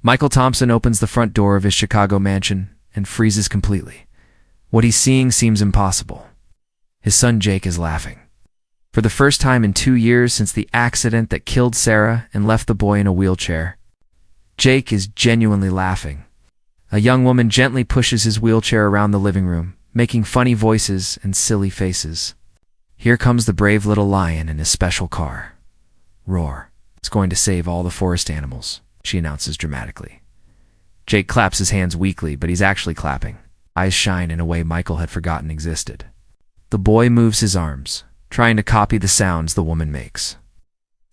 Michael Thompson opens the front door of his Chicago mansion and freezes completely. What he's seeing seems impossible. His son Jake is laughing. For the first time in 2 years since the accident that killed Sarah and left the boy in a wheelchair, Jake is genuinely laughing. A young woman gently pushes his wheelchair around the living room, making funny voices and silly faces. Here comes the brave little lion in his special car. Roar. It's going to save all the forest animals, she announces dramatically. Jake claps his hands weakly, but he's actually clapping. Eyes shine in a way Michael had forgotten existed. The boy moves his arms, trying to copy the sounds the woman makes.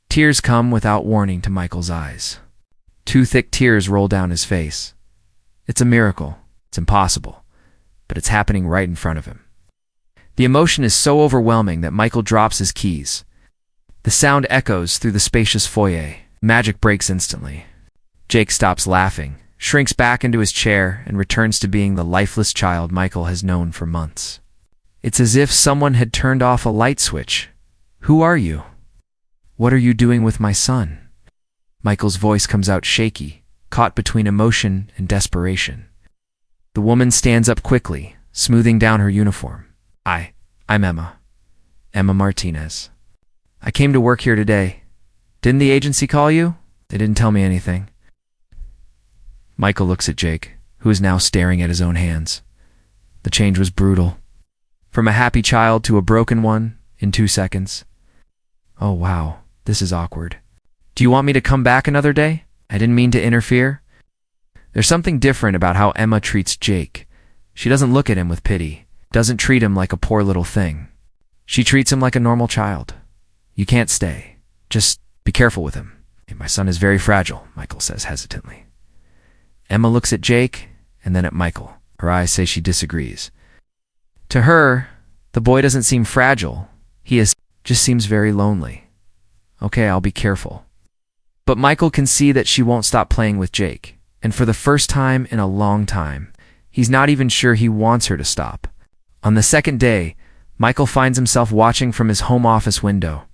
Tears come without warning to Michael's eyes. 2 thick tears roll down his face. It's a miracle. It's impossible. But it's happening right in front of him. The emotion is so overwhelming that Michael drops his keys. The sound echoes through the spacious foyer. Magic breaks instantly. Jake stops laughing, shrinks back into his chair, and returns to being the lifeless child Michael has known for months. It's as if someone had turned off a light switch. Who are you? What are you doing with my son? Michael's voice comes out shaky, caught between emotion and desperation. The woman stands up quickly, smoothing down her uniform. I'm Emma. Emma Martinez. I came to work here today. Didn't the agency call you? They didn't tell me anything. Michael looks at Jake, who is now staring at his own hands. The change was brutal. From a happy child to a broken one in 2 seconds. Oh wow, this is awkward. Do you want me to come back another day? I didn't mean to interfere. There's something different about how Emma treats Jake. She doesn't look at him with pity, doesn't treat him like a poor little thing. She treats him like a normal child. You can't stay. Just be careful with him. My son is very fragile, Michael says hesitantly. Emma looks at Jake and then at Michael. Her eyes say she disagrees. To her, the boy doesn't seem fragile. Just seems very lonely. Okay, I'll be careful. But Michael can see that she won't stop playing with Jake. And for the first time in a long time, he's not even sure he wants her to stop. On the second day, Michael finds himself watching from his home office window.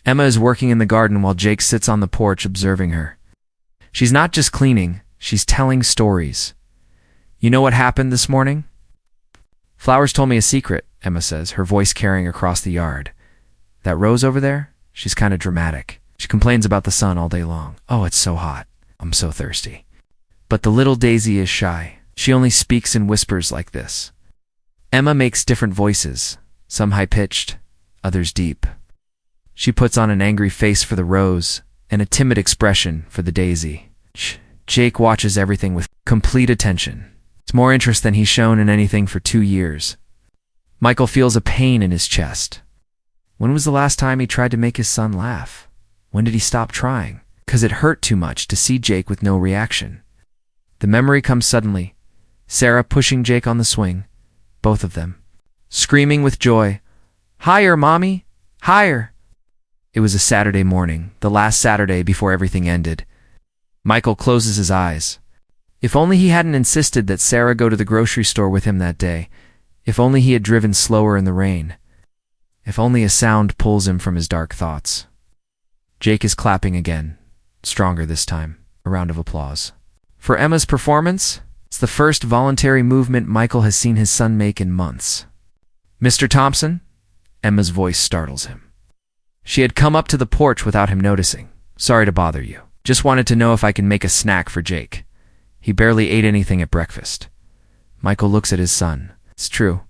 Emma is working in the garden while Jake sits on the porch observing her. She's not just cleaning, she's telling stories. You know what happened this morning? Flowers told me a secret, Emma says, her voice carrying across the yard. That rose over there? She's kind of dramatic. She complains about the sun all day long. Oh, it's so hot. I'm so thirsty. But the little daisy is shy. She only speaks in whispers like this. Emma makes different voices, some high-pitched, others deep. She puts on an angry face for the rose and a timid expression for the daisy. Jake watches everything with complete attention. It's more interest than he's shown in anything for 2 years. Michael feels a pain in his chest. When was the last time he tried to make his son laugh? When did he stop trying? 'Cause it hurt too much to see Jake with no reaction. The memory comes suddenly. Sarah pushing Jake on the swing, both of them, screaming with joy, "Higher, Mommy! Higher!" It was a Saturday morning, the last Saturday before everything ended. Michael closes his eyes. If only he hadn't insisted that Sarah go to the grocery store with him that day. If only he had driven slower in the rain. If only a sound pulls him from his dark thoughts. Jake is clapping again, stronger this time. A round of applause. For Emma's performance, it's the first voluntary movement Michael has seen his son make in months. "Mr. Thompson?" Emma's voice startles him. She had come up to the porch without him noticing. "Sorry to bother you. Just wanted to know if I can make a snack for Jake. He barely ate anything at breakfast." Michael looks at his son. It's true.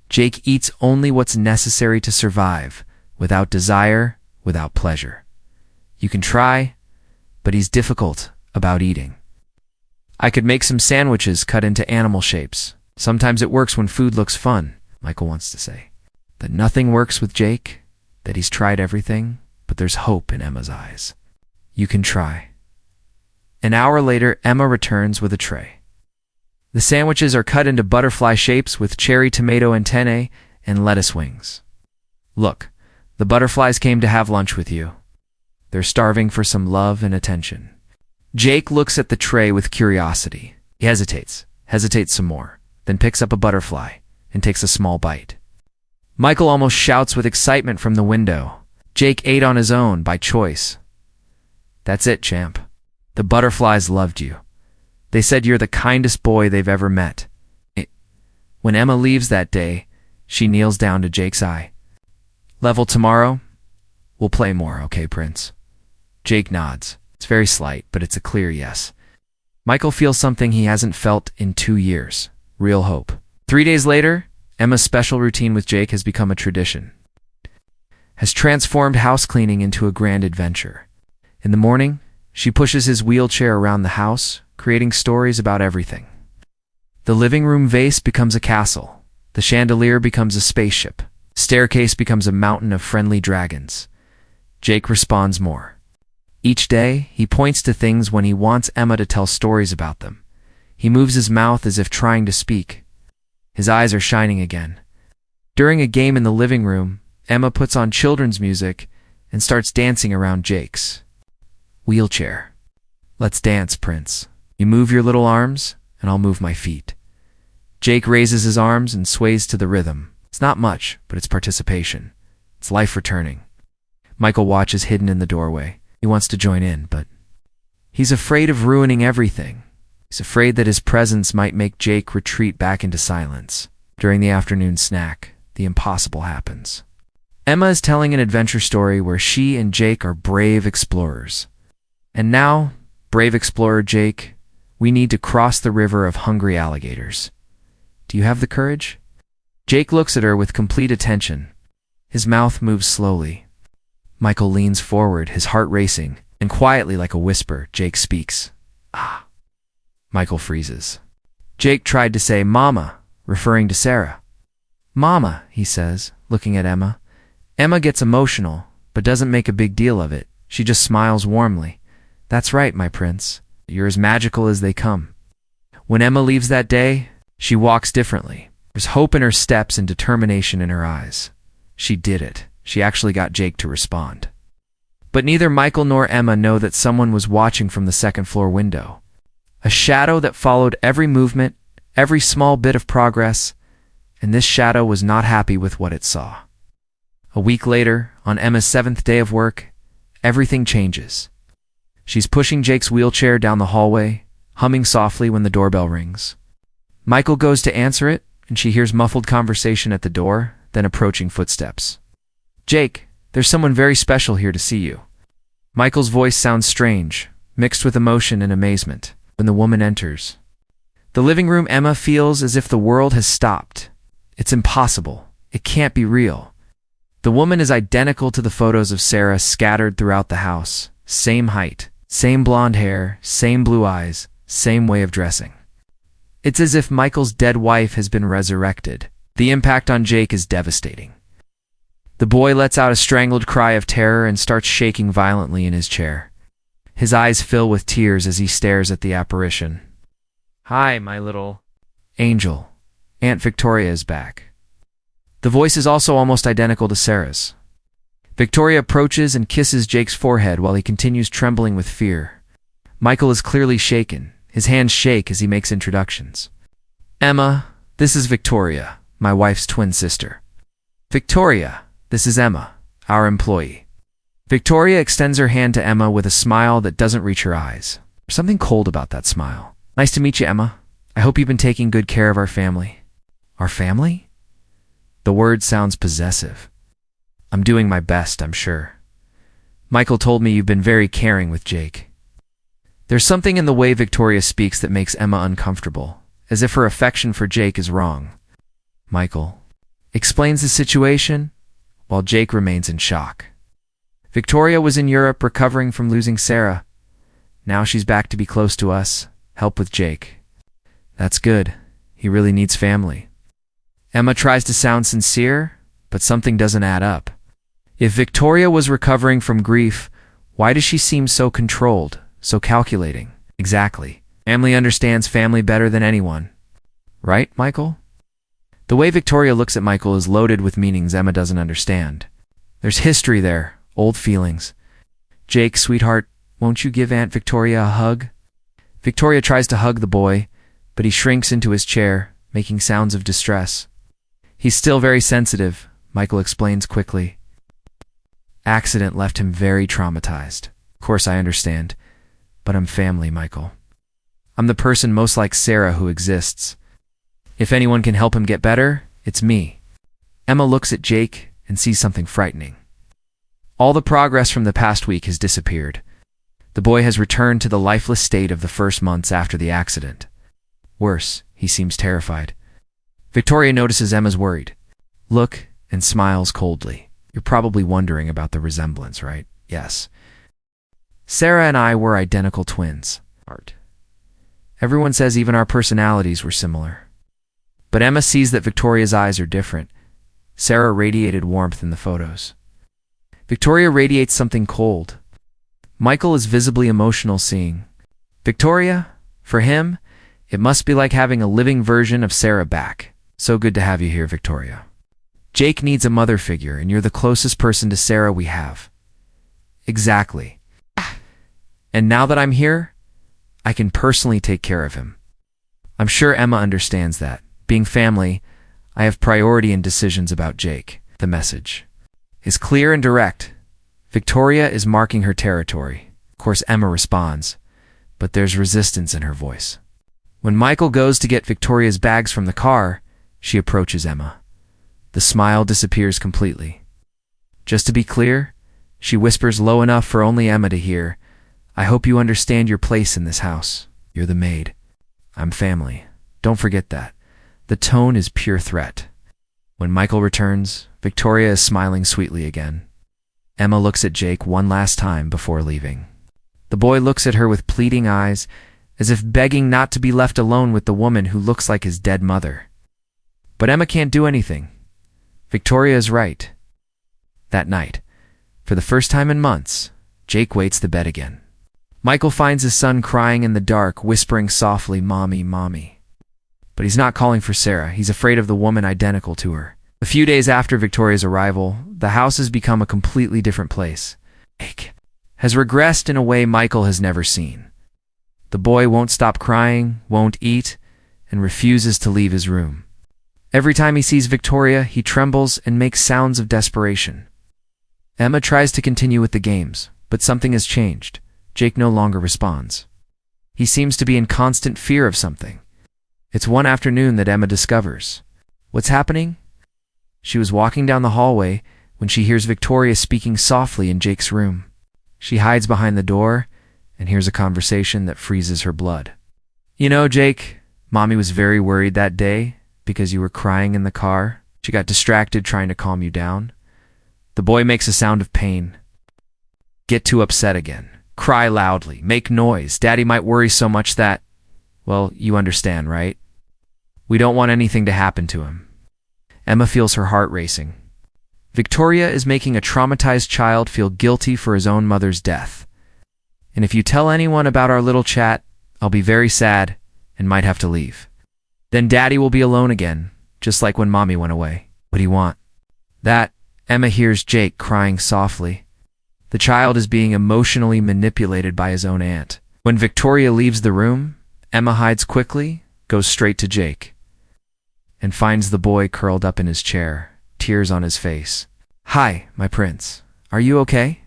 Jake eats only what's necessary to survive, without desire, without pleasure. You can try, but he's difficult about eating. "I could make some sandwiches cut into animal shapes. Sometimes it works when food looks fun," Michael wants to say. That nothing works with Jake, that he's tried everything, but there's hope in Emma's eyes. You can try. An hour later, Emma returns with a tray. The sandwiches are cut into butterfly shapes with cherry tomato antennae and lettuce wings. "Look, the butterflies came to have lunch with you. They're starving for some love and attention." Jake looks at the tray with curiosity. He hesitates some more, then picks up a butterfly and takes a small bite. Michael almost shouts with excitement from the window. Jake ate on his own, by choice. "That's it, champ. The butterflies loved you. They said you're the kindest boy they've ever met. When Emma leaves that day, she kneels down to Jake's eye. Level tomorrow? We'll play more, okay, Prince? Jake nods. It's very slight, but it's a clear yes. Michael feels something he hasn't felt in 2 years. Real hope. 3 days later, Emma's special routine with Jake has become a tradition. Has transformed house cleaning into a grand adventure. In the morning, she pushes his wheelchair around the house, creating stories about everything. The living room vase becomes a castle. The chandelier becomes a spaceship. Staircase becomes a mountain of friendly dragons. Jake responds more. Each day, he points to things when he wants Emma to tell stories about them. He moves his mouth as if trying to speak. His eyes are shining again. During a game in the living room, Emma puts on children's music and starts dancing around Jake's wheelchair. Let's dance, Prince. You move your little arms, and I'll move my feet. Jake raises his arms and sways to the rhythm. It's not much, but it's participation. It's life returning. Michael watches hidden in the doorway. He wants to join in, but he's afraid of ruining everything. He's afraid that his presence might make Jake retreat back into silence. During the afternoon snack, the impossible happens. Emma is telling an adventure story where she and Jake are brave explorers. And now, brave explorer Jake, we need to cross the river of hungry alligators. Do you have the courage? Jake looks at her with complete attention. His mouth moves slowly. Michael leans forward, his heart racing, and quietly like a whisper, Jake speaks. Ah. Michael freezes. Jake tried to say, Mama, referring to Sarah. Mama, he says, looking at Emma. Emma gets emotional, but doesn't make a big deal of it. She just smiles warmly. That's right, my prince. You're as magical as they come. When Emma leaves that day, she walks differently. There's hope in her steps and determination in her eyes. She did it. She actually got Jake to respond. But neither Michael nor Emma know that someone was watching from the second-floor window. A shadow that followed every movement, every small bit of progress, and this shadow was not happy with what it saw. A week later, on Emma's 7th day of work, everything changes. She's pushing Jake's wheelchair down the hallway, humming softly when the doorbell rings. Michael goes to answer it, and she hears muffled conversation at the door, then approaching footsteps. Jake, there's someone very special here to see you. Michael's voice sounds strange, mixed with emotion and amazement, when the woman enters. The living room, Emma feels as if the world has stopped. It's impossible. It can't be real. The woman is identical to the photos of Sarah scattered throughout the house. Same height, same blonde hair, same blue eyes, same way of dressing. It's as if Michael's dead wife has been resurrected. The impact on Jake is devastating. The boy lets out a strangled cry of terror and starts shaking violently in his chair. His eyes fill with tears as he stares at the apparition. Hi, my little angel. Aunt Victoria is back. The voice is also almost identical to Sarah's. Victoria approaches and kisses Jake's forehead while he continues trembling with fear. Michael is clearly shaken. His hands shake as he makes introductions. Emma, this is Victoria, my wife's twin sister. Victoria, this is Emma, our employee. Victoria extends her hand to Emma with a smile that doesn't reach her eyes. There's something cold about that smile. Nice to meet you, Emma. I hope you've been taking good care of our family. Our family? The word sounds possessive. I'm doing my best, I'm sure. Michael told me you've been very caring with Jake. There's something in the way Victoria speaks that makes Emma uncomfortable, as if her affection for Jake is wrong. Michael explains the situation, while Jake remains in shock. Victoria was in Europe recovering from losing Sarah. Now she's back to be close to us, help with Jake. That's good. He really needs family. Emma tries to sound sincere, but something doesn't add up. If Victoria was recovering from grief, why does she seem so controlled, so calculating? Exactly. Family understands family better than anyone. Right, Michael? The way Victoria looks at Michael is loaded with meanings Emma doesn't understand. There's history there, old feelings. Jake, sweetheart, won't you give Aunt Victoria a hug? Victoria tries to hug the boy, but he shrinks into his chair, making sounds of distress. He's still very sensitive, Michael explains quickly. Accident left him very traumatized. Of course, I understand. But I'm family, Michael. I'm the person most like Sarah who exists. If anyone can help him get better, it's me. Emma looks at Jake and sees something frightening. All the progress from the past week has disappeared. The boy has returned to the lifeless state of the first months after the accident. Worse, he seems terrified. Victoria notices Emma's worried. Look, and smiles coldly. You're probably wondering about the resemblance, right? Yes. Sarah and I were identical twins. Everyone says even our personalities were similar. But Emma sees that Victoria's eyes are different. Sarah radiated warmth in the photos. Victoria radiates something cold. Michael is visibly emotional seeing. Victoria, for him, it must be like having a living version of Sarah back. So good to have you here, Victoria. Jake needs a mother figure, and you're the closest person to Sarah we have. Exactly. And now that I'm here, I can personally take care of him. I'm sure Emma understands that. Being family, I have priority in decisions about Jake. The message is clear and direct. Victoria is marking her territory. Of course, Emma responds, but there's resistance in her voice. When Michael goes to get Victoria's bags from the car, she approaches Emma. The smile disappears completely. Just to be clear, she whispers low enough for only Emma to hear, I hope you understand your place in this house. You're the maid. I'm family. Don't forget that. The tone is pure threat. When Michael returns, Victoria is smiling sweetly again. Emma looks at Jake one last time before leaving. The boy looks at her with pleading eyes, as if begging not to be left alone with the woman who looks like his dead mother. But Emma can't do anything. Victoria is right. That night, for the first time in months, Jake waits the bed again. Michael finds his son crying in the dark, whispering softly, Mommy, Mommy. But he's not calling for Sarah. He's afraid of the woman identical to her. A few days after Victoria's arrival, the house has become a completely different place. Jake has regressed in a way Michael has never seen. The boy won't stop crying, won't eat, and refuses to leave his room. Every time he sees Victoria, he trembles and makes sounds of desperation. Emma tries to continue with the games, but something has changed. Jake no longer responds. He seems to be in constant fear of something. It's one afternoon that Emma discovers. What's happening? She was walking down the hallway when she hears Victoria speaking softly in Jake's room. She hides behind the door and hears a conversation that freezes her blood. You know, Jake, Mommy was very worried that day because you were crying in the car. She got distracted trying to calm you down. The boy makes a sound of pain. Get too upset again. Cry loudly. Make noise. Daddy might worry so much that, well, you understand, right? We don't want anything to happen to him. Emma feels her heart racing. Victoria is making a traumatized child feel guilty for his own mother's death. And if you tell anyone about our little chat, I'll be very sad and might have to leave. Then Daddy will be alone again, just like when Mommy went away. What do you want? That, Emma hears Jake crying softly. The child is being emotionally manipulated by his own aunt. When Victoria leaves the room, Emma hides quickly, goes straight to Jake, and finds the boy curled up in his chair, tears on his face. Hi, my prince. Are you okay?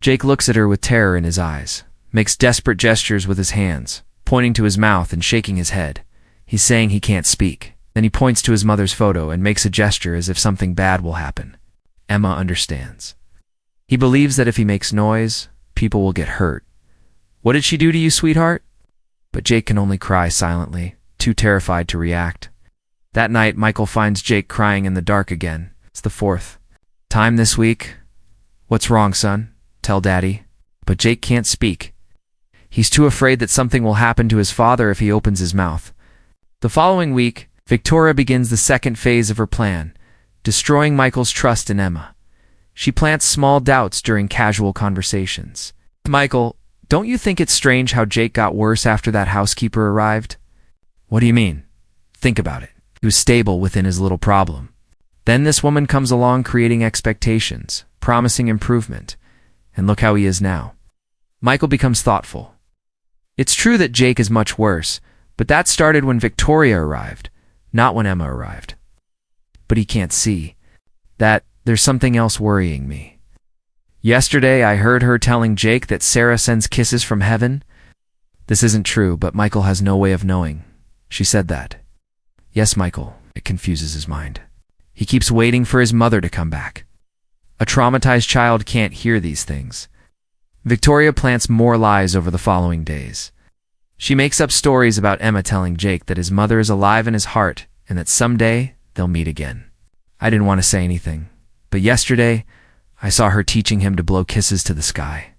Jake looks at her with terror in his eyes, makes desperate gestures with his hands, pointing to his mouth and shaking his head. He's saying he can't speak. Then he points to his mother's photo and makes a gesture as if something bad will happen. Emma understands. He believes that if he makes noise, people will get hurt. What did she do to you, sweetheart? But Jake can only cry silently, too terrified to react. That night, Michael finds Jake crying in the dark again. It's the fourth time this week. What's wrong, son? Tell Daddy. But Jake can't speak. He's too afraid that something will happen to his father if he opens his mouth. The following week, Victoria begins the second phase of her plan, destroying Michael's trust in Emma. She plants small doubts during casual conversations. Michael, don't you think it's strange how Jake got worse after that housekeeper arrived? What do you mean? Think about it. He was stable within his little problem. Then this woman comes along creating expectations, promising improvement, and look how he is now. Michael becomes thoughtful. It's true that Jake is much worse, but that started when Victoria arrived, not when Emma arrived. But he can't see that there's something else worrying me. Yesterday, I heard her telling Jake that Sarah sends kisses from heaven. This isn't true, but Michael has no way of knowing. She said that. Yes, Michael. It confuses his mind. He keeps waiting for his mother to come back. A traumatized child can't hear these things. Victoria plants more lies over the following days. She makes up stories about Emma telling Jake that his mother is alive in his heart and that someday they'll meet again. I didn't want to say anything, but yesterday I saw her teaching him to blow kisses to the sky.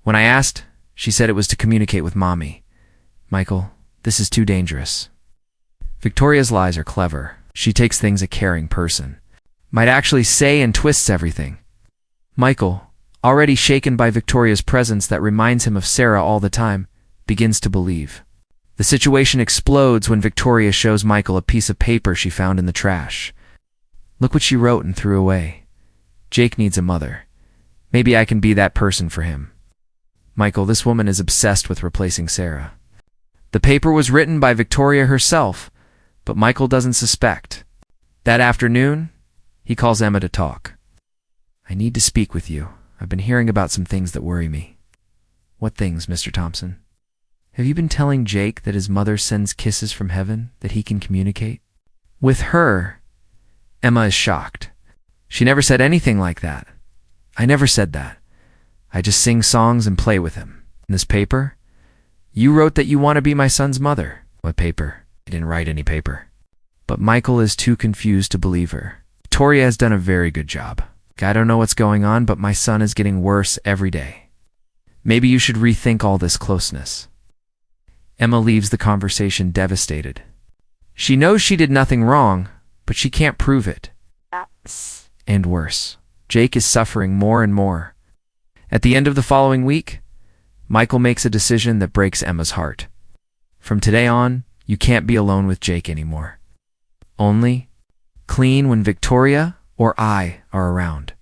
When I asked, she said it was to communicate with Mommy. Michael, this is too dangerous. Victoria's lies are clever. She takes things a caring person might actually say and twists everything. Michael, already shaken by Victoria's presence that reminds him of Sarah all the time, begins to believe. The situation explodes when Victoria shows Michael a piece of paper she found in the trash. Look what she wrote and threw away. Jake needs a mother. Maybe I can be that person for him. Michael, this woman is obsessed with replacing Sarah. The paper was written by Victoria herself, but Michael doesn't suspect. That afternoon, he calls Emma to talk. I need to speak with you. I've been hearing about some things that worry me. What things, Mr. Thompson? Have you been telling Jake that his mother sends kisses from heaven, that he can communicate with her? Emma is shocked. She never said anything like that. I never said that. I just sing songs and play with him. In this paper? You wrote that you want to be my son's mother. What paper? I didn't write any paper. But Michael is too confused to believe her. Victoria has done a very good job. I don't know what's going on, but my son is getting worse every day. Maybe you should rethink all this closeness. Emma leaves the conversation devastated. She knows she did nothing wrong, but she can't prove it. And worse, Jake is suffering more and more. At the end of the following week, Michael makes a decision that breaks Emma's heart. From today on, you can't be alone with Jake anymore. Only clean when Victoria or I are around.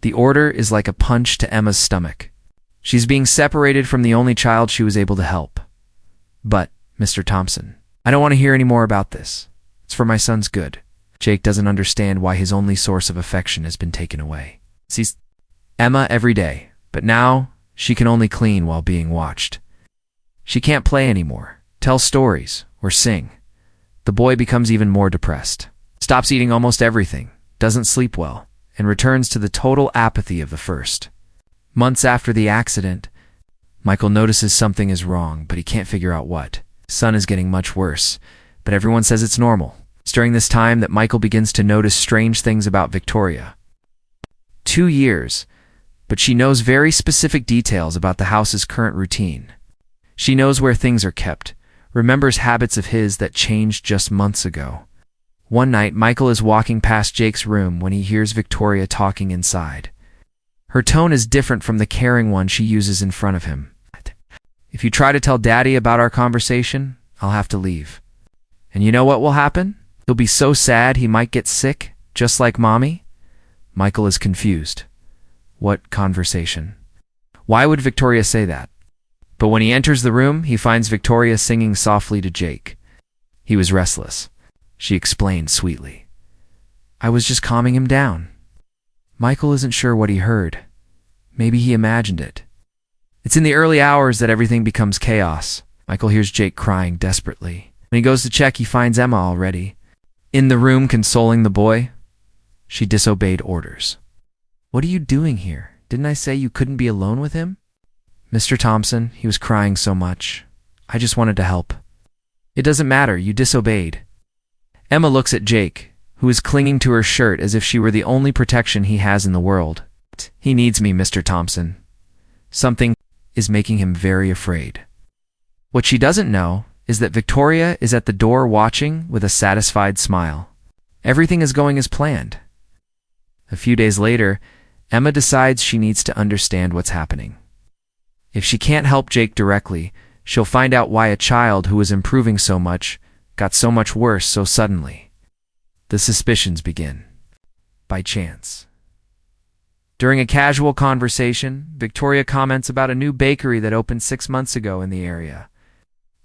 The order is like a punch to Emma's stomach. She's being separated from the only child she was able to help. But, Mr. Thompson, I don't want to hear any more about this. It's for my son's good. Jake doesn't understand why his only source of affection has been taken away. Sees Emma every day, but now she can only clean while being watched. She can't play anymore, tell stories, or sing. The boy becomes even more depressed, stops eating almost everything, doesn't sleep well, and returns to the total apathy of the first. Months after the accident, Michael notices something is wrong, but he can't figure out what. His son is getting much worse, but everyone says it's normal. It's during this time that Michael begins to notice strange things about Victoria. 2 years, but she knows very specific details about the house's current routine. She knows where things are kept, remembers habits of his that changed just months ago. One night, Michael is walking past Jake's room when he hears Victoria talking inside. Her tone is different from the caring one she uses in front of him. If you try to tell Daddy about our conversation, I'll have to leave. And you know what will happen? He'll be so sad he might get sick, just like Mommy. Michael is confused. What conversation? Why would Victoria say that? But when he enters the room, he finds Victoria singing softly to Jake. He was restless. She explained sweetly. I was just calming him down. Michael isn't sure what he heard. Maybe he imagined it. It's in the early hours that everything becomes chaos. Michael hears Jake crying desperately. When he goes to check, he finds Emma already in the room consoling the boy. She disobeyed orders. What are you doing here? Didn't I say you couldn't be alone with him? Mr. Thompson, he was crying so much. I just wanted to help. It doesn't matter, you disobeyed. Emma looks at Jake, who is clinging to her shirt as if she were the only protection he has in the world. He needs me, Mr. Thompson. Something is making him very afraid. What she doesn't know is that Victoria is at the door watching with a satisfied smile. Everything is going as planned. A few days later, Emma decides she needs to understand what's happening. If she can't help Jake directly, she'll find out why a child who was improving so much got so much worse so suddenly. The suspicions begin. By chance. During a casual conversation, Victoria comments about a new bakery that opened 6 months ago in the area.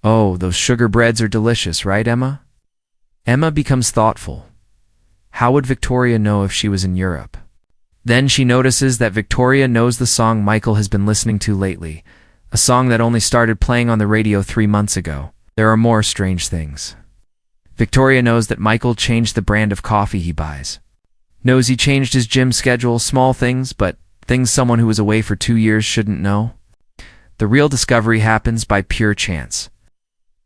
Oh, those sugar breads are delicious, right, Emma? Emma becomes thoughtful. How would Victoria know if she was in Europe? Then she notices that Victoria knows the song Michael has been listening to lately, a song that only started playing on the radio 3 months ago. There are more strange things. Victoria knows that Michael changed the brand of coffee he buys. Knows he changed his gym schedule, small things, but things someone who was away for 2 years shouldn't know. The real discovery happens by pure chance.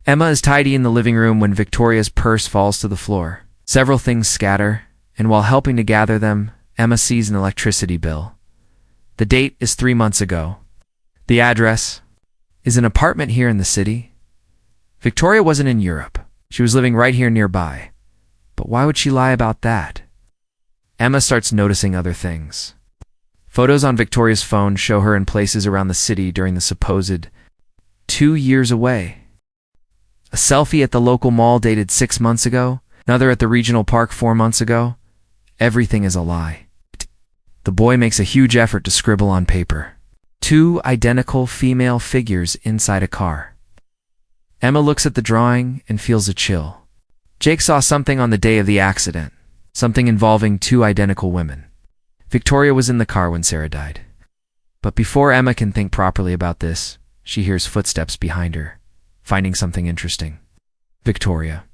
Emma is tidying the living room when Victoria's purse falls to the floor. Several things scatter, and while helping to gather them, Emma sees an electricity bill. The date is 3 months ago. The address is an apartment here in the city. Victoria wasn't in Europe. She was living right here nearby. But why would she lie about that? Emma starts noticing other things. Photos on Victoria's phone show her in places around the city during the supposed 2 years away. A selfie at the local mall dated 6 months ago, another at the regional park 4 months ago. Everything is a lie. The boy makes a huge effort to scribble on paper. 2 identical female figures inside a car. Emma looks at the drawing and feels a chill. Jake saw something on the day of the accident, something involving 2 identical women. Victoria was in the car when Sarah died. But before Emma can think properly about this, she hears footsteps behind her, finding something interesting. Victoria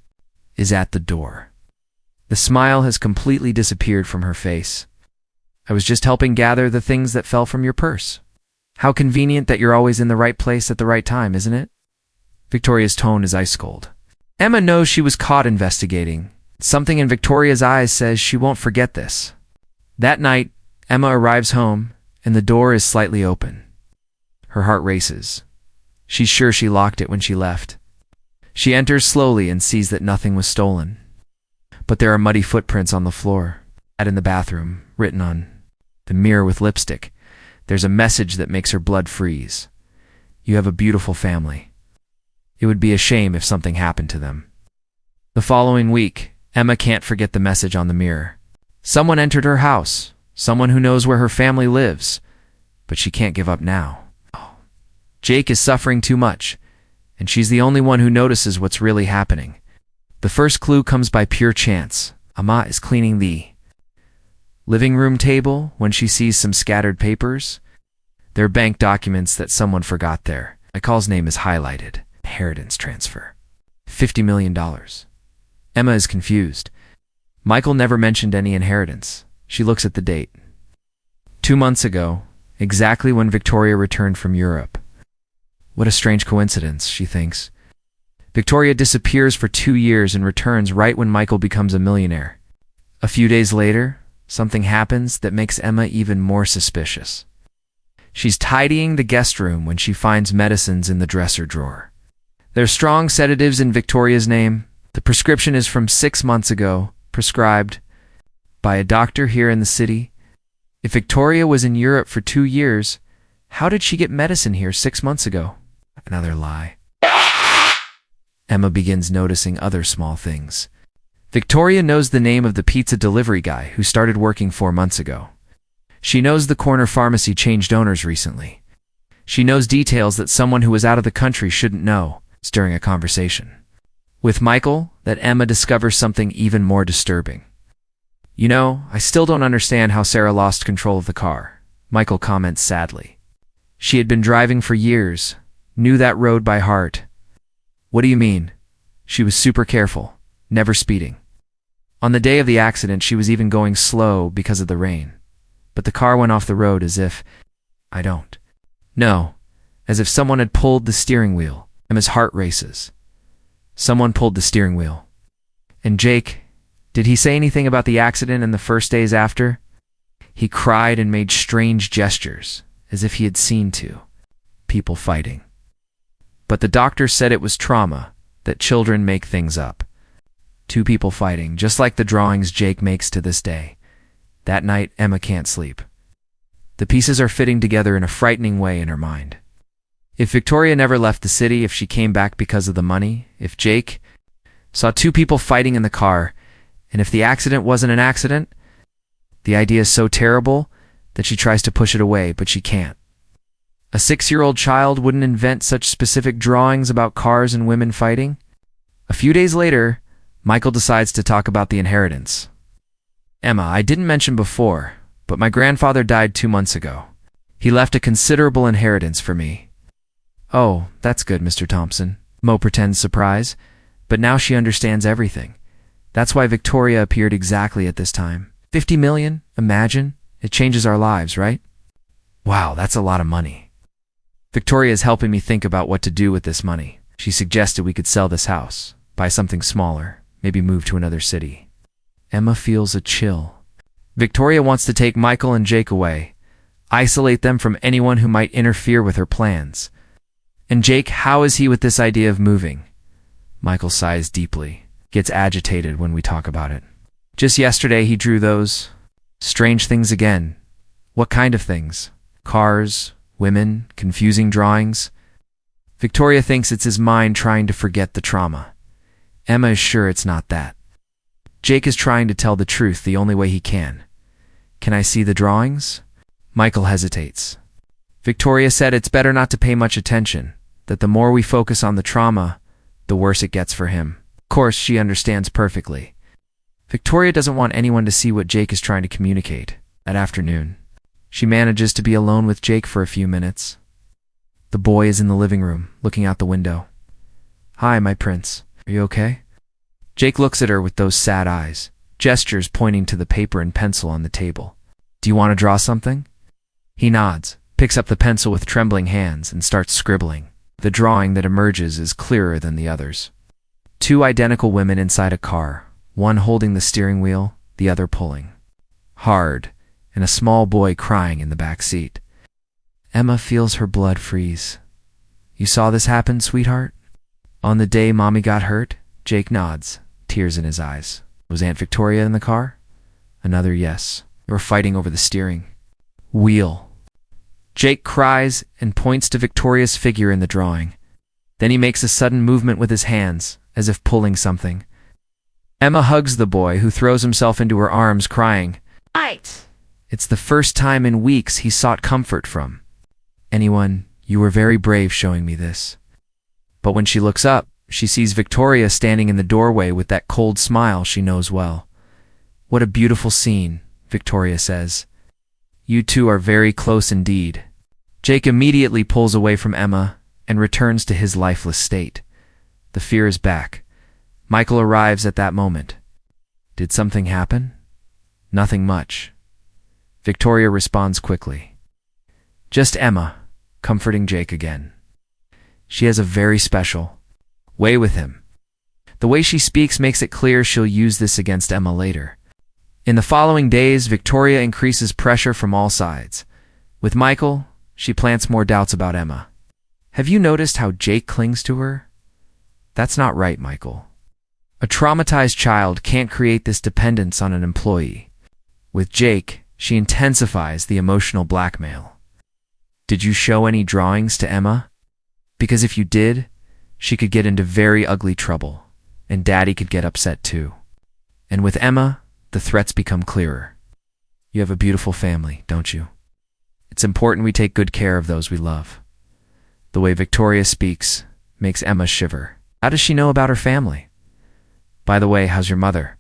is at the door. The smile has completely disappeared from her face. I was just helping gather the things that fell from your purse. How convenient that you're always in the right place at the right time, isn't it? Victoria's tone is ice cold. Emma knows she was caught investigating. Something in Victoria's eyes says she won't forget this. That night, Emma arrives home, and the door is slightly open. Her heart races. She's sure she locked it when she left. She enters slowly and sees that nothing was stolen. But there are muddy footprints on the floor. And in the bathroom, written on the mirror with lipstick, there's a message that makes her blood freeze. You have a beautiful family. It would be a shame if something happened to them. The following week, Emma can't forget the message on the mirror. Someone entered her house, someone who knows where her family lives, but she can't give up now. Jake is suffering too much, and she's the only one who notices what's really happening. The first clue comes by pure chance. Emma is cleaning the living room table when she sees some scattered papers. They're bank documents that someone forgot there. Michael's name is highlighted. Inheritance transfer. $50 million. Emma is confused. Michael never mentioned any inheritance. She looks at the date. 2 months ago, exactly when Victoria returned from Europe. What a strange coincidence, she thinks. Victoria disappears for 2 years and returns right when Michael becomes a millionaire. A few days later, something happens that makes Emma even more suspicious. She's tidying the guest room when she finds medicines in the dresser drawer. There are strong sedatives in Victoria's name. The prescription is from 6 months ago, prescribed by a doctor here in the city. If Victoria was in Europe for 2 years, how did she get medicine here 6 months ago? Another lie. Emma begins noticing other small things. Victoria knows the name of the pizza delivery guy who started working 4 months ago. She knows the corner pharmacy changed owners recently. She knows details that someone who was out of the country shouldn't know during a conversation. With Michael, that Emma discovers something even more disturbing. You know, I still don't understand how Sarah lost control of the car, Michael comments sadly. She had been driving for years, knew that road by heart. What do you mean? She was super careful, never speeding. On the day of the accident, she was even going slow because of the rain. But the car went off the road as if... I don't. No, as if someone had pulled the steering wheel. Emma's heart races. Someone pulled the steering wheel. And Jake, did he say anything about the accident in the first days after? He cried and made strange gestures, as if he had seen 2 people fighting. But the doctor said it was trauma, that children make things up. 2 people fighting, just like the drawings Jake makes to this day. That night, Emma can't sleep. The pieces are fitting together in a frightening way in her mind. If Victoria never left the city, if she came back because of the money, if Jake saw 2 people fighting in the car, and if the accident wasn't an accident, the idea is so terrible that she tries to push it away, but she can't. A 6-year-old child wouldn't invent such specific drawings about cars and women fighting. A few days later, Michael decides to talk about the inheritance. Emma, I didn't mention before, but my grandfather died 2 months ago. He left a considerable inheritance for me. Oh, that's good, Mr. Thompson. Mo pretends surprise, but now she understands everything. That's why Victoria appeared exactly at this time. 50 million? Imagine. It changes our lives, right? Wow, that's a lot of money. Victoria is helping me think about what to do with this money. She suggested we could sell this house, buy something smaller, maybe move to another city. Emma feels a chill. Victoria wants to take Michael and Jake away, isolate them from anyone who might interfere with her plans. And Jake, how is he with this idea of moving? Michael sighs deeply, gets agitated when we talk about it. Just yesterday he drew those strange things again. What kind of things? Cars, women, confusing drawings? Victoria thinks it's his mind trying to forget the trauma. Emma is sure it's not that. Jake is trying to tell the truth the only way he can. Can I see the drawings? Michael hesitates. Victoria said it's better not to pay much attention, that the more we focus on the trauma, the worse it gets for him. Of course, she understands perfectly. Victoria doesn't want anyone to see what Jake is trying to communicate. That afternoon, she manages to be alone with Jake for a few minutes. The boy is in the living room, looking out the window. Hi, my prince. Are you okay? Jake looks at her with those sad eyes, gestures pointing to the paper and pencil on the table. Do you want to draw something? He nods, picks up the pencil with trembling hands, and starts scribbling. The drawing that emerges is clearer than the others. Two identical women inside a car, one holding the steering wheel, the other pulling. Hard, and a small boy crying in the back seat. Emma feels her blood freeze. You saw this happen, sweetheart? On the day Mommy got hurt? Jake nods, tears in his eyes. Was Aunt Victoria in the car? Another yes. They were fighting over the steering wheel. Jake cries and points to Victoria's figure in the drawing. Then he makes a sudden movement with his hands, as if pulling something. Emma hugs the boy, who throws himself into her arms, crying. Right. It's the first time in weeks he sought comfort from anyone. You were very brave showing me this. But when she looks up, she sees Victoria standing in the doorway with that cold smile she knows well. What a beautiful scene, Victoria says. You two are very close indeed. Jake immediately pulls away from Emma and returns to his lifeless state. The fear is back. Michael arrives at that moment. Did something happen? Nothing much. Victoria responds quickly. Just Emma, comforting Jake again. She has a very special way with him. The way she speaks makes it clear she'll use this against Emma later. In the following days, Victoria increases pressure from all sides. With Michael, she plants more doubts about Emma. Have you noticed how Jake clings to her? That's not right, Michael. A traumatized child can't create this dependence on an employee. With Jake, she intensifies the emotional blackmail. Did you show any drawings to Emma? Because if you did, she could get into very ugly trouble, and Daddy could get upset too. And with Emma, the threats become clearer. You have a beautiful family, don't you? It's important we take good care of those we love. The way Victoria speaks makes Emma shiver. How does she know about her family? By the way, how's your mother?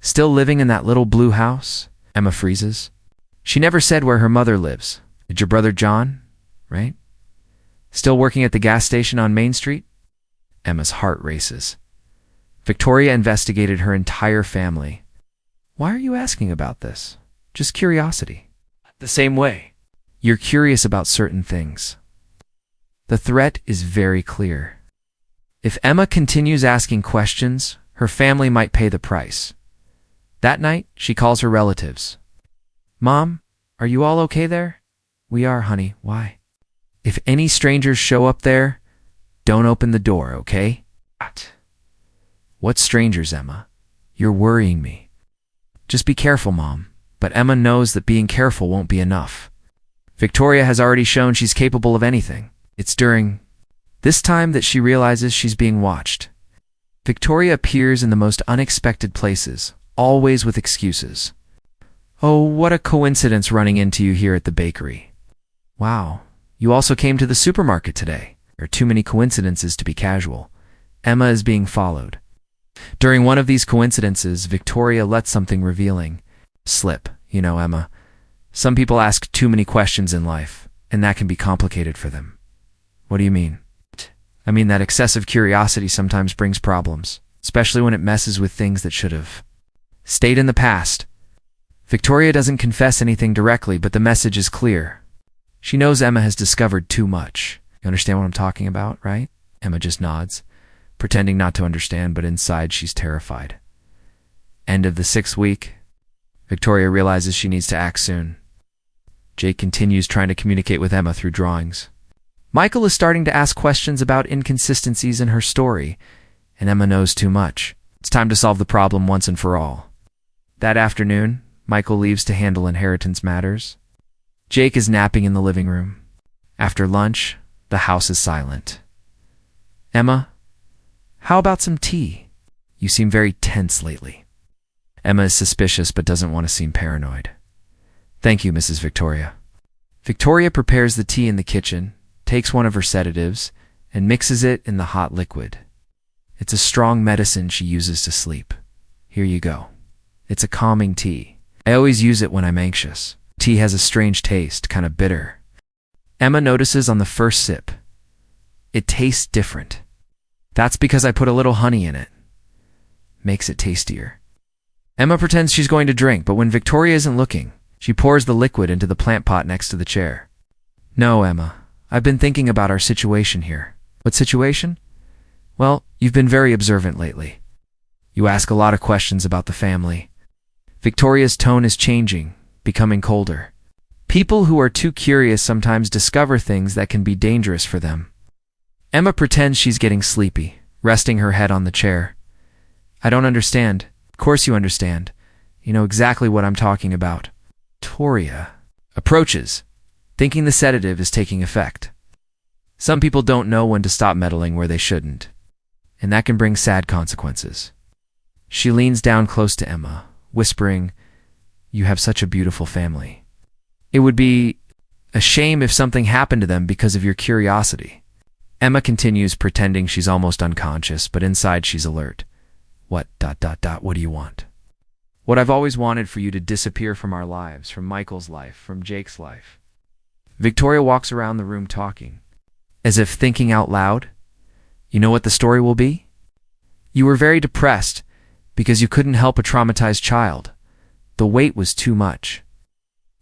Still living in that little blue house? Emma freezes. She never said where her mother lives. Did your brother John, right? Still working at the gas station on Main Street? Emma's heart races. Victoria investigated her entire family. Why are you asking about this? Just curiosity. The same way. You're curious about certain things. The threat is very clear. If Emma continues asking questions, her family might pay the price. That night, she calls her relatives. Mom, are you all okay there? We are, honey. Why? If any strangers show up there, don't open the door, okay? What strangers, Emma? You're worrying me. Just be careful, Mom. But Emma knows that being careful won't be enough. Victoria has already shown she's capable of anything. It's during this time that she realizes she's being watched. Victoria appears in the most unexpected places, always with excuses. Oh, what a coincidence running into you here at the bakery. Wow, you also came to the supermarket today. There are too many coincidences to be casual. Emma is being followed. During one of these coincidences, Victoria lets something revealing slip. You know, Emma, Some people ask too many questions in life, and that can be complicated for them. What do you mean? I mean that excessive curiosity sometimes brings problems, especially when it messes with things that should have stayed in the past. Victoria doesn't confess anything directly, but the message is clear. She knows Emma has discovered too much. You understand what I'm talking about, right? Emma just nods, pretending not to understand, but inside she's terrified. End of the 6th week. Victoria realizes she needs to act soon. Jake continues trying to communicate with Emma through drawings. Michael is starting to ask questions about inconsistencies in her story, and Emma knows too much. It's time to solve the problem once and for all. That afternoon, Michael leaves to handle inheritance matters. Jake is napping in the living room. After lunch, the house is silent. Emma, how about some tea? You seem very tense lately. Emma is suspicious but doesn't want to seem paranoid. Thank you, Mrs. Victoria. Victoria prepares the tea in the kitchen, takes one of her sedatives, and mixes it in the hot liquid. It's a strong medicine she uses to sleep. Here you go. It's a calming tea. I always use it when I'm anxious. Tea has a strange taste, kind of bitter. Emma notices on the first sip. It tastes different. That's because I put a little honey in it. Makes it tastier. Emma pretends she's going to drink, but when Victoria isn't looking, she pours the liquid into the plant pot next to the chair. No, Emma. I've been thinking about our situation here. What situation? Well, you've been very observant lately. You ask a lot of questions about the family. Victoria's tone is changing, becoming colder. People who are too curious sometimes discover things that can be dangerous for them. Emma pretends she's getting sleepy, resting her head on the chair. I don't understand. Of course you understand. You know exactly what I'm talking about. Victoria approaches, thinking the sedative is taking effect. Some people don't know when to stop meddling where they shouldn't, and that can bring sad consequences. She leans down close to Emma, whispering, "You have such a beautiful family. It would be a shame if something happened to them because of your curiosity." Emma continues, pretending she's almost unconscious, but inside she's alert. What do you want? What I've always wanted for you to disappear from our lives, from Michael's life, from Jake's life. Victoria walks around the room talking, as if thinking out loud. You know what the story will be? You were very depressed because you couldn't help a traumatized child. The weight was too much.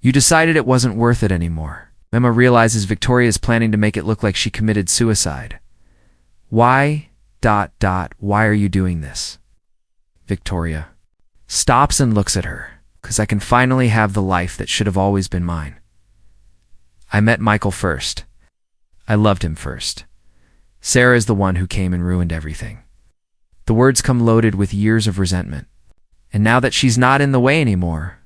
You decided it wasn't worth it anymore. Emma realizes Victoria is planning to make it look like she committed suicide. Why are you doing this? Victoria stops and looks at her, because I can finally have the life that should have always been mine. I met Michael first. I loved him first. Sarah is the one who came and ruined everything. The words come loaded with years of resentment. And now that she's not in the way anymore,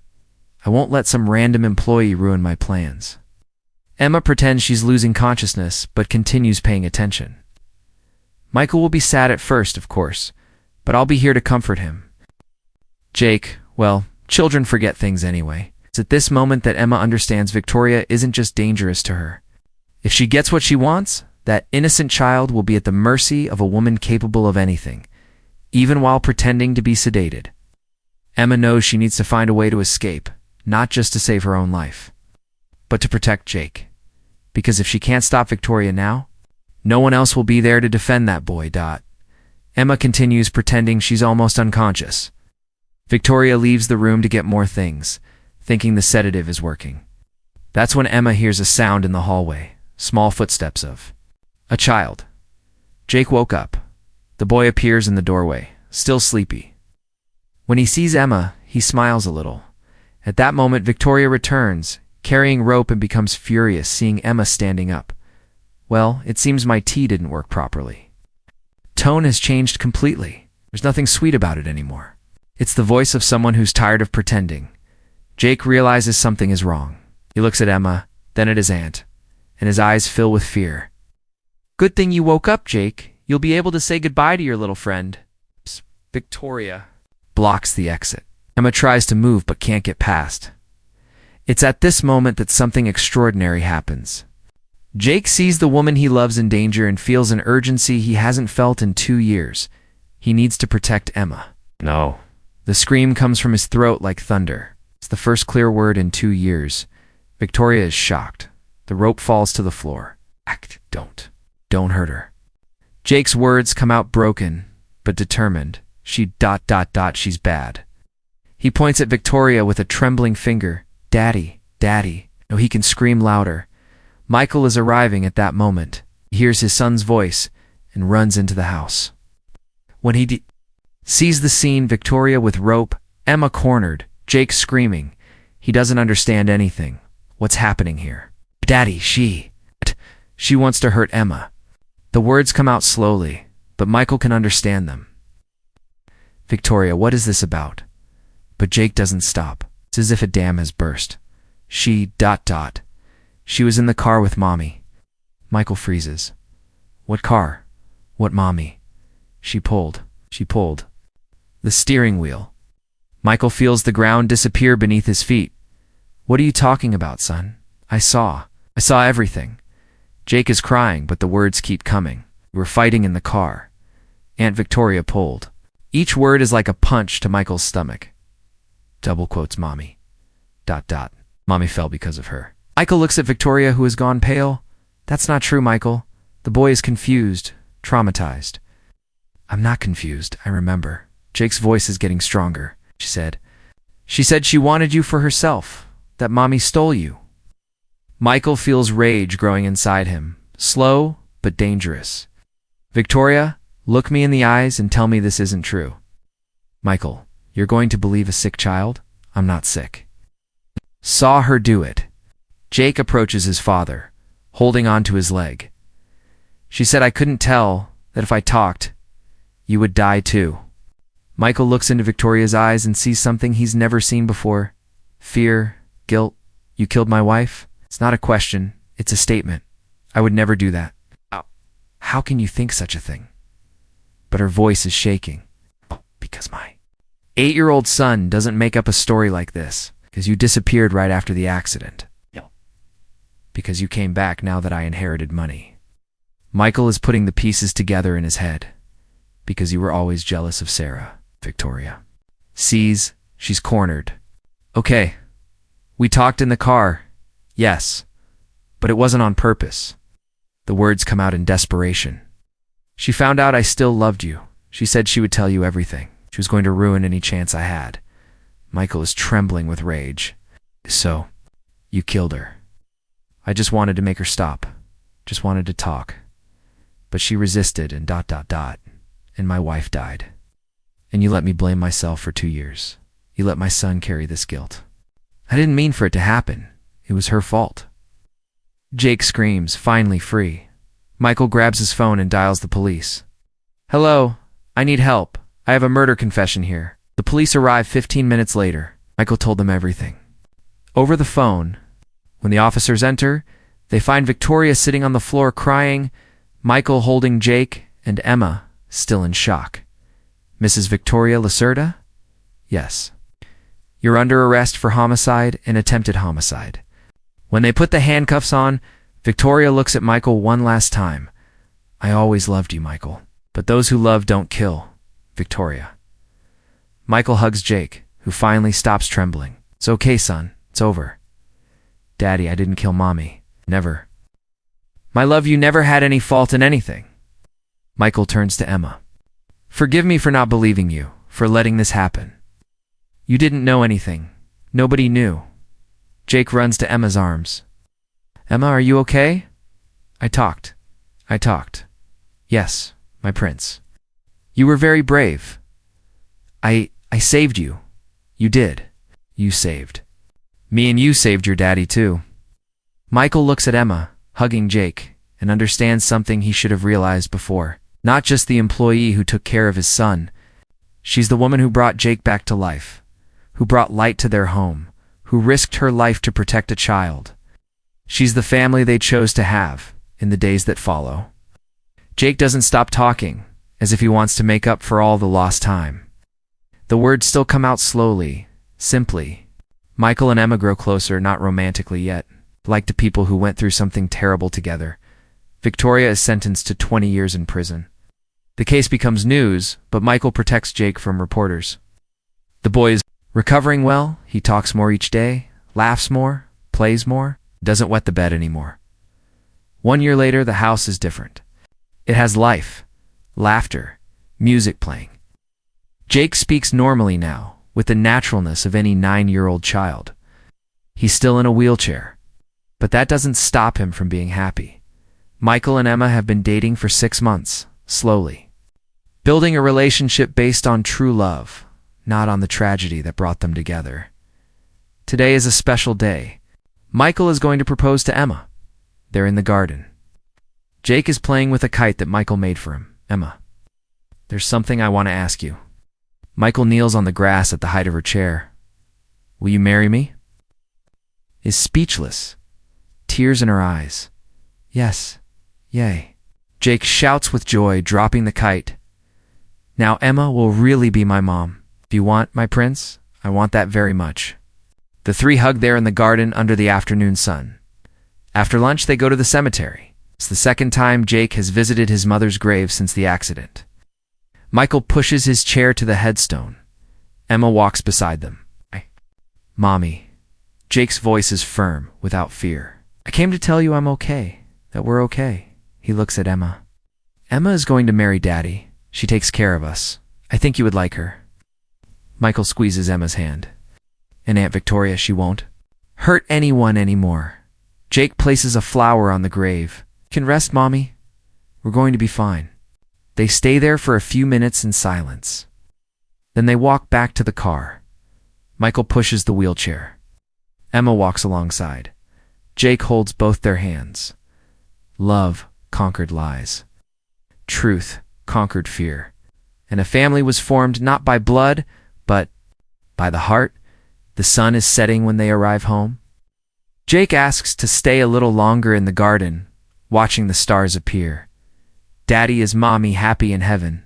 I won't let some random employee ruin my plans. Emma pretends she's losing consciousness, but continues paying attention. Michael will be sad at first, of course, but I'll be here to comfort him. Jake, well, children forget things anyway. It's at this moment that Emma understands Victoria isn't just dangerous to her. If she gets what she wants, that innocent child will be at the mercy of a woman capable of anything, even while pretending to be sedated. Emma knows she needs to find a way to escape, not just to save her own life, but to protect Jake. Because if she can't stop Victoria now, no one else will be there to defend that boy. Emma continues, pretending she's almost unconscious. Victoria leaves the room to get more things, thinking the sedative is working. That's when Emma hears a sound in the hallway, small footsteps of a child. Jake woke up. The boy appears in the doorway, still sleepy. When he sees Emma, he smiles a little. At that moment, Victoria returns, carrying rope, and becomes furious seeing Emma standing up. Well, it seems my tea didn't work properly. Tone has changed completely. There's nothing sweet about it anymore. It's the voice of someone who's tired of pretending. Jake realizes something is wrong. He looks at Emma, then at his aunt, and his eyes fill with fear. Good thing you woke up, Jake. You'll be able to say goodbye to your little friend. Victoria blocks the exit. Emma tries to move but can't get past. It's at this moment that something extraordinary happens. Jake sees the woman he loves in danger and feels an urgency he hasn't felt in 2 years. He needs to protect Emma. No. The scream comes from his throat like thunder. It's the first clear word in 2 years. Victoria is shocked. The rope falls to the floor. Don't hurt her. Jake's words come out broken, but determined. She's bad. He points at Victoria with a trembling finger. Daddy, Daddy. No, he can scream louder. Michael is arriving at that moment. He hears his son's voice and runs into the house. When he sees the scene, Victoria with rope, Emma cornered, Jake screaming. He doesn't understand anything. What's happening here? Daddy, she wants to hurt Emma. The words come out slowly, but Michael can understand them. Victoria, what is this about? But Jake doesn't stop. It's as if a dam has burst. She was in the car with Mommy. Michael freezes. What car? What Mommy? She pulled. The steering wheel. Michael feels the ground disappear beneath his feet. What are you talking about, son? I saw everything. Jake is crying, but the words keep coming. We were fighting in the car. Aunt Victoria pulled. Each word is like a punch to Michael's stomach. Double quotes Mommy. Mommy fell because of her. Michael looks at Victoria, who has gone pale. That's not true, Michael. The boy is confused, traumatized. I'm not confused, I remember. Jake's voice is getting stronger. She said she wanted you for herself, that Mommy stole you. Michael feels rage growing inside him, slow but dangerous. Victoria, look me in the eyes and tell me this isn't true. Michael, you're going to believe a sick child? I'm not sick. Saw her do it. Jake approaches his father, holding on to his leg. She said I couldn't tell, that if I talked, you would die too. Michael looks into Victoria's eyes and sees something he's never seen before. Fear, guilt. You killed my wife? It's not a question, it's a statement. I would never do that. How can you think such a thing? But her voice is shaking. Because my 8-year-old son doesn't make up a story like this. Because you disappeared right after the accident. No. Because you came back now that I inherited money. Michael is putting the pieces together in his head. Because you were always jealous of Sarah, Victoria. Sees, she's cornered. Okay. We talked in the car. Yes. But it wasn't on purpose. The words come out in desperation. She found out I still loved you. She said she would tell you everything. She was going to ruin any chance I had. Michael is trembling with rage. So, you killed her. I just wanted to make her stop. Just wanted to talk. But she resisted and ... And my wife died. And you let me blame myself for 2 years. You let my son carry this guilt. I didn't mean for it to happen. It was her fault. Jake screams, finally free. Michael grabs his phone and dials the police. Hello, I need help. I have a murder confession here. The police arrive 15 minutes later. Michael told them everything. Over the phone, when the officers enter, they find Victoria sitting on the floor crying, Michael holding Jake, and Emma still in shock. Mrs. Victoria Lacerda? Yes. You're under arrest for homicide and attempted homicide. When they put the handcuffs on, Victoria looks at Michael one last time. I always loved you, Michael. But those who love don't kill. Victoria. Michael hugs Jake, who finally stops trembling. It's okay, son. It's over. Daddy, I didn't kill Mommy. Never. My love, you never had any fault in anything. Michael turns to Emma. Forgive me for not believing you, for letting this happen. You didn't know anything. Nobody knew. Jake runs to Emma's arms. Emma, are you okay? I talked. Yes, my prince. You were very brave. I saved you. You did. You saved. Me, and you saved your daddy too. Michael looks at Emma, hugging Jake, and understands something he should have realized before. Not just the employee who took care of his son. She's the woman who brought Jake back to life, who brought light to their home, who risked her life to protect a child. She's the family they chose to have in the days that follow. Jake doesn't stop talking, as if he wants to make up for all the lost time. The words still come out slowly, simply. Michael and Emma grow closer, not romantically yet, like to people who went through something terrible together. Victoria is sentenced to 20 years in prison. The case becomes news, but Michael protects Jake from reporters. The boy is recovering well. He talks more each day, laughs more, plays plays more, doesn't wet the bed anymore. 1 year later, the house is different. It has life, laughter, music playing. Jake speaks normally now, with the naturalness of any 9-year-old child. He's still in a wheelchair, but that doesn't stop him from being happy. Michael and Emma have been dating for 6 months, slowly, building a relationship based on true love, not on the tragedy that brought them together. Today is a special day. Michael is going to propose to Emma. They're in the garden. Jake is playing with a kite that Michael made for him. Emma, there's something I want to ask you. Michael kneels on the grass at the height of her chair. Will you marry me? Is speechless, tears in her eyes. Yes, yay. Jake shouts with joy, dropping the kite. Now Emma will really be my mom. Do you want, my prince? I want that very much. The three hug there in the garden under the afternoon sun. After lunch, they go to the cemetery. It's the second time Jake has visited his mother's grave since the accident. Michael pushes his chair to the headstone. Emma walks beside them. Mommy. Jake's voice is firm, without fear. I came to tell you I'm okay, that we're okay. He looks at Emma. Emma is going to marry Daddy. She takes care of us. I think you would like her. Michael squeezes Emma's hand. And Aunt Victoria, she won't hurt anyone anymore. Jake places a flower on the grave. You can rest, Mommy. We're going to be fine. They stay there for a few minutes in silence. Then they walk back to the car. Michael pushes the wheelchair. Emma walks alongside. Jake holds both their hands. Love conquered lies. Truth conquered fear. And a family was formed not by blood, but by the heart. The sun is setting when they arrive home. Jake asks to stay a little longer in the garden, watching the stars appear. Daddy, is Mommy happy in heaven?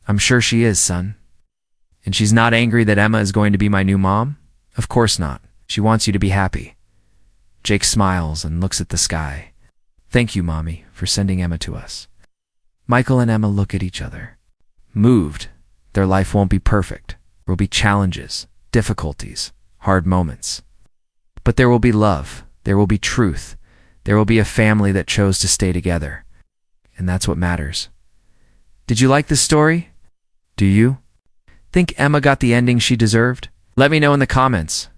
I'm sure she is, son. And she's not angry that Emma is going to be my new mom? Of course not. She wants you to be happy. Jake smiles and looks at the sky. Thank you, Mommy, for sending Emma to us. Michael and Emma look at each other. Moved. Their life won't be perfect. There will be challenges, difficulties, hard moments. But there will be love. There will be truth. There will be a family that chose to stay together. And that's what matters. Did you like this story? Do you think Emma got the ending she deserved? Let me know in the comments.